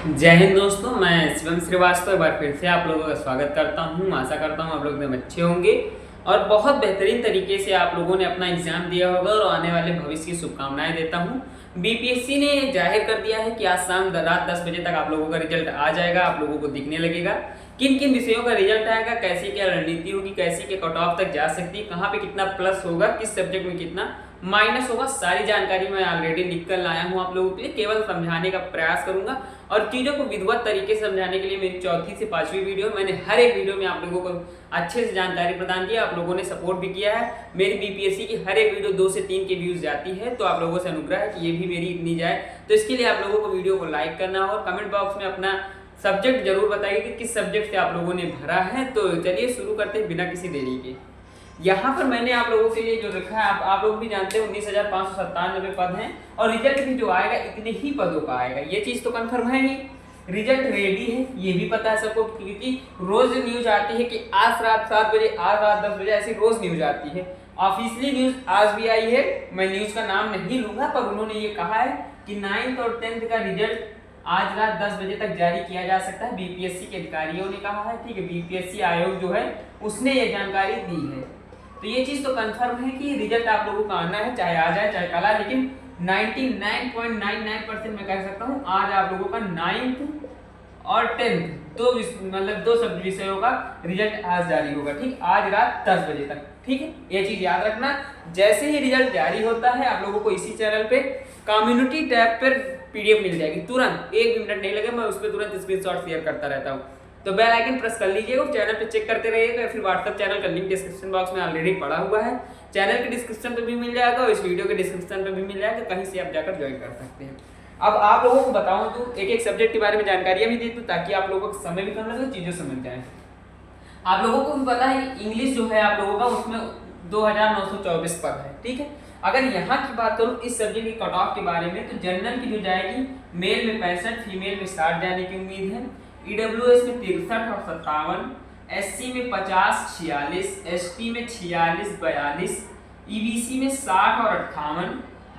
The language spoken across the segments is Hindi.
जय हिंद दोस्तों, मैं शिवम श्रीवास्तव एक बार फिर से आप लोगों का स्वागत करता हूं। आशा करता हूं आप लोग एकदम अच्छे होंगे और बहुत बेहतरीन तरीके से आप लोगों ने अपना एग्जाम दिया होगा और आने वाले भविष्य की शुभकामनाएं देता हूं। बीपीएससी ने जाहिर कर दिया है कि आज शाम रात 10 बजे तक आप लोगों का रिजल्ट आ जाएगा। आप लोगों को दिखने लगेगा किन किन विषयों का रिजल्ट आएगा, कैसी क्या रणनीति होगी, कैसी के कट ऑफ तक जा सकती है, कहाँ पे कितना प्लस होगा, किस सब्जेक्ट में कितना माइनस होगा। सारी जानकारी मैं ऑलरेडी लिख कर लाया हूँ आप लोगों के लिए। केवल समझाने का प्रयास करूंगा और चीज़ों को विधिवत तरीके से समझाने के लिए मेरी चौथी से पांचवी वीडियो, मैंने हर एक वीडियो में आप लोगों को अच्छे से जानकारी प्रदान किया। आप लोगों ने सपोर्ट भी किया है। मेरी बीपीएससी की हर एक वीडियो 2 से 3 के व्यूज जाती है, तो आप लोगों से अनुग्रह है कि ये भी मेरी इतनी जाए। तो इसके लिए आप लोगों को वीडियो को लाइक करना और कमेंट बॉक्स में अपना सब्जेक्ट जरूर बताइए कि किस सब्जेक्ट से आप लोगों ने भरा है। तो चलिए शुरू करते हैं बिना किसी देरी के। यहाँ पर मैंने आप लोगों के लिए जो लिखा है, आप लोग भी जानते हैं 19,597 पद हैं और रिजल्ट भी जो आएगा इतने ही पदों का आएगा। ये चीज तो कंफर्म है ही। रिजल्ट रेडी है, ये भी पता है सबको, क्योंकि रोज न्यूज आती है कि आज रात 7 बजे, आज रात 10 बजे, ऐसी रोज न्यूज आती है। ऑफिशियली न्यूज आज भी आई है, मैं न्यूज का नाम नहीं लूंगा, पर उन्होंने ये कहा है कि 9th और 10th का रिजल्ट आज रात 10 बजे तक जारी किया जा सकता है। बीपीएससी के अधिकारियों ने कहा है, ठीक है, बीपीएससी आयोग जो है उसने ये जानकारी दी है। तो ये चीज तो कंफर्म है कि रिजल्ट आप लोगों का आना है, चाहे आ जाए चाहे कल आए, लेकिन 99.99% मैं कह सकता हूँ आज आप लोगों का 9th और 10th दो सब विषयों का रिजल्ट आज जारी होगा। ठीक, आज रात 10 बजे तक। ठीक है, ये चीज याद रखना। जैसे ही रिजल्ट जारी होता है आप लोगों को इसी चैनल पे कम्युनिटी टैब पर पीडीएफ मिल जाएगी तुरंत, 1 मिनट नहीं लगे, मैं उस पर तुरंत स्क्रीनशॉट शेयर करता रहता हूँ। तो बेल आइकन प्रेस कर लीजिएगा, चैनल पे चेक करते रहिएगा। फिर व्हाट्सएप चैनल का लिंक डिस्क्रिप्शन बॉक्स में ऑलरेडी पड़ा हुआ है, चैनल के डिस्क्रिप्शन पे भी मिल जाएगा और इस वीडियो के डिस्क्रिप्शन पे भी मिल जाएगा, कहीं से आप जाकर ज्वाइन कर सकते हैं। अब आप लोगों को बताऊं तो एक एक सब्जेक्ट के बारे में जानकारियां भी दे दूं ताकि आप लोगों को समय भी कम लगे, चीजें समझ जाए। आप लोगों को भी पता है कि इंग्लिश जो है आप लोगों का उसमें 2924 पद है। ठीक है, अगर यहाँ की बात करूँ इस सब्जेक्ट की कट ऑफ के बारे में, तो जनरल की जो जाएगी मेल में 65, फीमेल में 60 जाने की उम्मीद है। ईडब्ल्यूएस में 63 और 57, एससी में 50 46, एसटी में 46 42, ईबीसी में 60 और 58,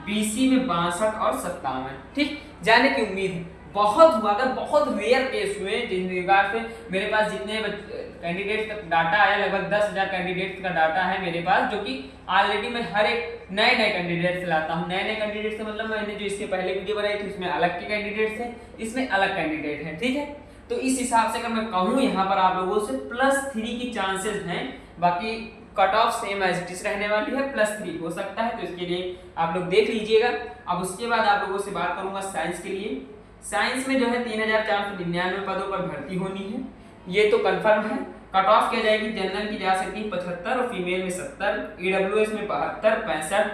बीसी में 62 और 57, ठीक जाने की उम्मीद है। बहुत हुआ था, बहुत रेयर केस हुए जिन रिगार्ड से मेरे पास जितने कैंडिडेट का डाटा आया, लगभग 10,000 कैंडिडेट का डाटा है मेरे पास, जो कि ऑलरेडी मैं हर एक नए कैंडिडेट से लाता हूँ। नए कैंडिडेट से मतलब मैंने जो इसके पहले वीडियो बनाई थी उसमें अलग के कैंडिडेट थे, इसमें अलग कैंडिडेट हैं। ठीक है, तो इस हिसाब से अगर मैं कहूँ यहाँ पर आप लोगों से +3 की चांसेस हैं। बाकी cut off same as it is रहने वाली है, +3 हो सकता है, तो इसके लिए आप लोग देख लीजिएगा। अब उसके बाद आप लोगों से बात करूंगा साइंस के लिए। साइंस में जो है 3,499 पदों पर भर्ती होनी है, ये तो कंफर्म है। कट ऑफ क्या जाएगी, जनरल की जा सकती है 75 और फीमेल में 70, ईडब्ल्यूएस में 72 65,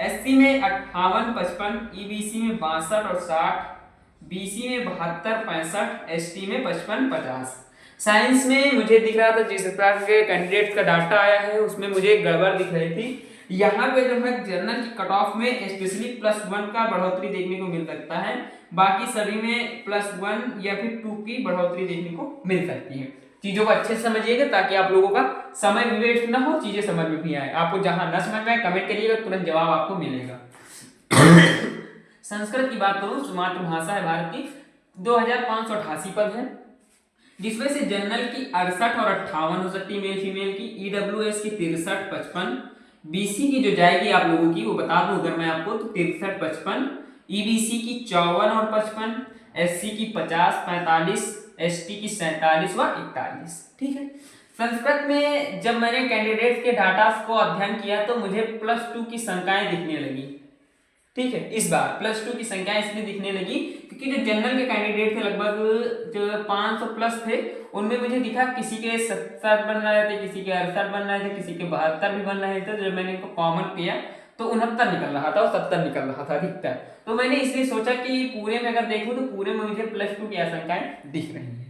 एससी में 58 55, ईबीसी में 62 और 60, बीसी में 72 65, एसटी में 55 50। साइंस में मुझे दिख रहा था जिस प्रकार के कैंडिडेट का डाटा आया है उसमें मुझे गड़बड़ दिख रही थी। यहाँ पे जो है जनरल की कट ऑफ में स्पेशली +1 का बढ़ोतरी देखने को मिल सकता है, बाकी सभी में +1 या फिर 2 की बढ़ोतरी देखने को मिल सकती है। चीजों को अच्छे से समझिएगा ताकि आप लोगों का समय भी वेस्ट ना हो, चीजें समझ में भी आए। आपको जहां न समझ में आए कमेंट करिएगा, तुरंत जवाब आपको मिलेगा। संस्कृत की बात करूं तो मातृभाषा है भारत की, 2,588 पद है, जिसमें से जनरल की 68 और 58 हो सकती है मेल फीमेल की, ईडब्ल्यूएस की 63 55, बीसी की जो जाएगी आप लोगों की वो बता दूं अगर मैं आपको, तो 63 55, ईबीसी की 54 और 55, एससी की 50 45, एसटी की 47 व 41। ठीक है, संस्कृत में जब मैंने कैंडिडेट के डाटा को अध्ययन किया तो मुझे +2 की संख्याएं दिखने लगी। ठीक है, इस बार +2 की संख्या इसलिए दिखने लगी क्योंकि जो जनरल के कैंडिडेट थे लगभग जो 500+ थे, उनमें मुझे दिखा किसी के 70 बन रहे थे, किसी के 68 बन रहे थे, किसी के 72 भी बन रहे थे। जब मैंने इनको कॉमन किया तो 69 निकल रहा था और 70 निकल रहा था अधिकतर। तो मैंने इसलिए सोचा कि पूरे में अगर देखूं तो पूरे में मुझे +2 की आशंकाएं दिख रही है।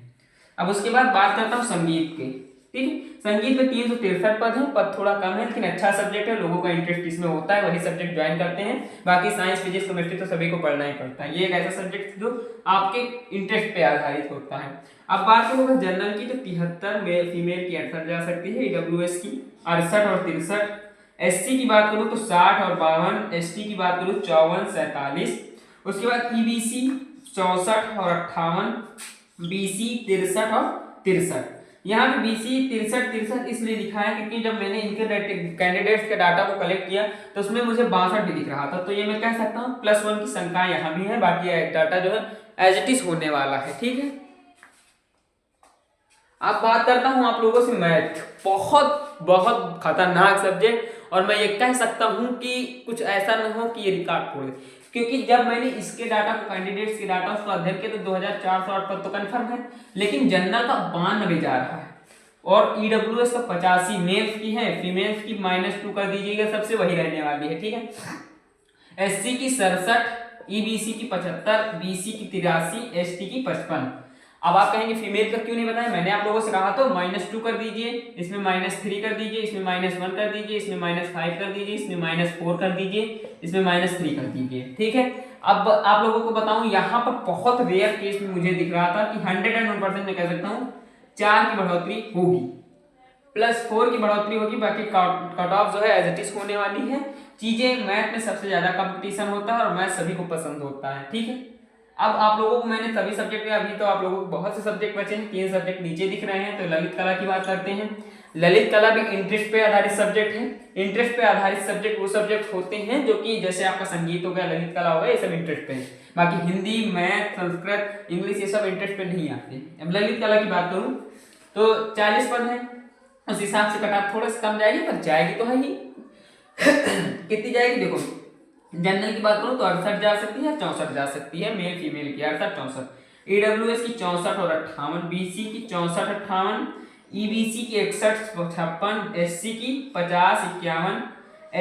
अब उसके बाद बात करता हूँ संगीत के। ठीक है, संगीत में 363 पद है, पद थोड़ा कम है लेकिन अच्छा सब्जेक्ट है, लोगों का इंटरेस्ट इसमें होता है, वही सब्जेक्ट ज्वाइन करते हैं। बाकी साइंस फिजिक्स केमिस्ट्री तो सभी को पढ़ना ही पड़ता है, ये एक ऐसा सब्जेक्ट जो आपके इंटरेस्ट पे आधारित होता है। अब बात करूंगा जनरल की, तो 73 मेल फीमेल की 68 जा सकती है, ईडब्ल्यूएस की 68 और 63, एससी की बात करूं तो 60 और 52, एसटी की बात करूं 54 47, उसके बाद ईबीसी 64 और 58, BC 63 और 63। यहाँ पे BC 63 इसलिए लिखा है क्योंकि जब मैंने इनके कैंडिडेट्स के डाटा को कलेक्ट किया तो उसमें मुझे 62 भी दिख रहा था, तो ये मैं कह सकता हूँ +1 की संख्या यहाँ भी है, बाकी डाटा जो है एज इट इज होने वाला है। ठीक है, अब बात करता हूँ आप लोगों से मैथ। बहुत बहुत खतरनाक सब्जेक्ट, और मैं ये कह सकता हूँ कि कुछ ऐसा ना हो कि ये रिकॉर्ड तोड़ दे, क्योंकि जब मैंने इसके डाटा को, कैंडिडेट्स के डाटा उसको अध्ययन किया तो 2408 पर तो कंफर्म है, लेकिन जनरल का 92 जा रहा है और EWS का 85, मेल्स की है, फीमेल्स की -2 कर दीजिएगा, सबसे वही रहने वाली है। ठीक है, SC की 67, EBC की 75, BC की 83, ST की 55। अब आप कहेंगे फीमेल का क्यों नहीं बताया, मैंने आप लोगों से कहा तो -2 कर दीजिए, इसमें -3 कर दीजिए, इसमें -1 कर दीजिए, इसमें -5 कर दीजिए, इसमें -4 कर दीजिए, इसमें -3 कर दीजिए। ठीक है, अब आप लोगों को बताऊं यहाँ पर बहुत रेयर केस में मुझे दिख रहा था कि 101% में कह सकता हूँ 4 की बढ़ोतरी होगी, +4 की बढ़ोतरी होगी, बाकी कट ऑफ जो है एज इट इज होने वाली है। चीजें मैथ में सबसे ज्यादा कंपटीशन होता है और मैथ सभी को पसंद होता है। ठीक है, अब आप लोगों को मैंने सभी सब्जेक्ट में, अभी तो आप लोगों को बहुत से सब्जेक्ट बचे हैं, 3 सब्जेक्ट नीचे दिख रहे हैं, तो ललित कला की बात करते हैं। ललित कला भी इंटरेस्ट पे आधारित सब्जेक्ट है। इंटरेस्ट पे आधारित सब्जेक्ट वो सब्जेक्ट होते हैं जो कि जैसे आपका संगीत हो गया, ललित कला हो गया, ये सब इंटरेस्ट पे है। बाकी हिंदी, मैथ, संस्कृत, इंग्लिश ये सब इंटरेस्ट पे नहीं आते। अब ललित कला की बात करूं तो 40 पद है, उस हिसाब से कट ऑफ थोड़ा सा कम जाएगी, पर जाएगी तो है ही। कितनी जाएगी देखो, जनरल की बात करूं तो 68 जा सकती है, 64 जा सकती है, मेल फीमेल की 68 64, EWS की 64 और 58, BC की 64 58, EBC की 61 56, SC की 50 51,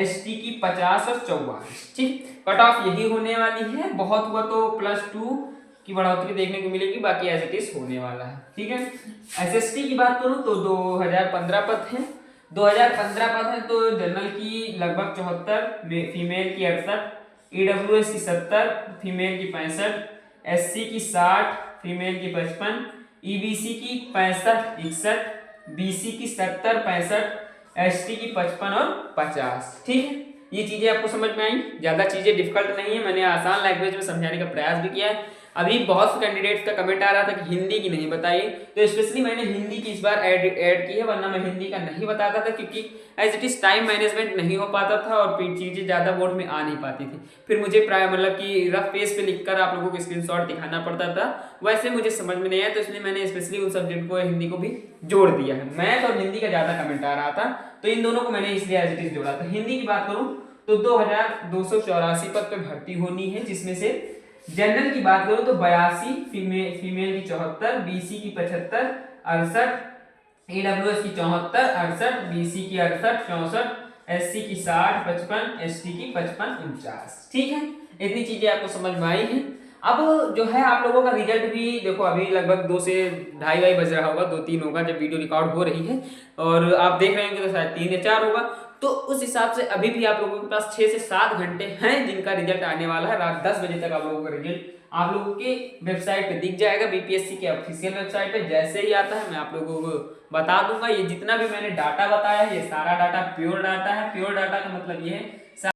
ST की 50 और 44। ठीक, कट ऑफ यही होने वाली है, बहुत हुआ तो +2 की बढ़ोतरी देखने को मिलेगी, बाकी एज इट इज होने वाला है। ठीक है, SST की बात करूं तो 2015 पद है, 2015 पद है, तो जनरल की लगभग 74, फीमेल की 68, EWS की 70, फीमेल की 65, SC की 60, फीमेल की 55, EBC की 65 61, BC की 70 65, ST की 55 और 50। ठीक है, ये चीजें आपको समझ में आई, ज्यादा चीजें डिफिकल्ट नहीं है, मैंने आसान लैंग्वेज में समझाने का प्रयास भी किया है। अभी बहुत से कैंडिडेट्स का कमेंट आ रहा था कि हिंदी की नहीं बताई, तो स्पेशली मैंने हिंदी की इस बार ऐड की है, वरना मैं हिंदी का नहीं बताता था, क्योंकि as it is time management नहीं हो पाता था और फिर चीजें ज्यादा बोर्ड में आ नहीं पाती थी, फिर मुझे प्राय मतलब कि रफ पेज पे लिखकर आप लोगों को स्क्रीनशॉट दिखाना पड़ता था, वैसे मुझे समझ में नहीं आया, तो इसलिए मैंने स्पेशली उन सब्जेक्ट को, हिंदी को भी जोड़ दिया है। मैथ और हिंदी का ज्यादा कमेंट आ रहा था, तो इन दोनों को मैंने इसलिए एज इट इज जोड़ा था। हिंदी की बात करूं तो 2284 पद पे भर्ती होनी है, जिसमें से जनरल की बात करो तो 82, फीमेल की 74, BC की 75 68, EWS की 74 68, BC की 68 64, SC की 60 55, ST की 55 49। ठीक है, इतनी चीजें आपको समझ में आई हैं। अब जो है आप लोगों का रिजल्ट भी देखो, अभी लगभग 2 से 2:30 बज रहा होगा, 2-3 होगा जब वीडियो रिकॉर्ड हो रही है, और आप देख रहे होंगे तो शायद 3 या 4 होगा, तो उस हिसाब से अभी भी आप लोगों के पास 6 से 7 घंटे हैं जिनका रिजल्ट आने वाला है। रात 10 बजे तक आप लोगों का रिजल्ट आप लोगों के वेबसाइट पे दिख जाएगा, BPSC के ऑफिशियल वेबसाइट पे। जैसे ही आता है मैं आप लोगों को बता दूंगा। ये जितना भी मैंने डाटा बताया है, ये सारा डाटा प्योर डाटा है। प्योर डाटा का मतलब ये है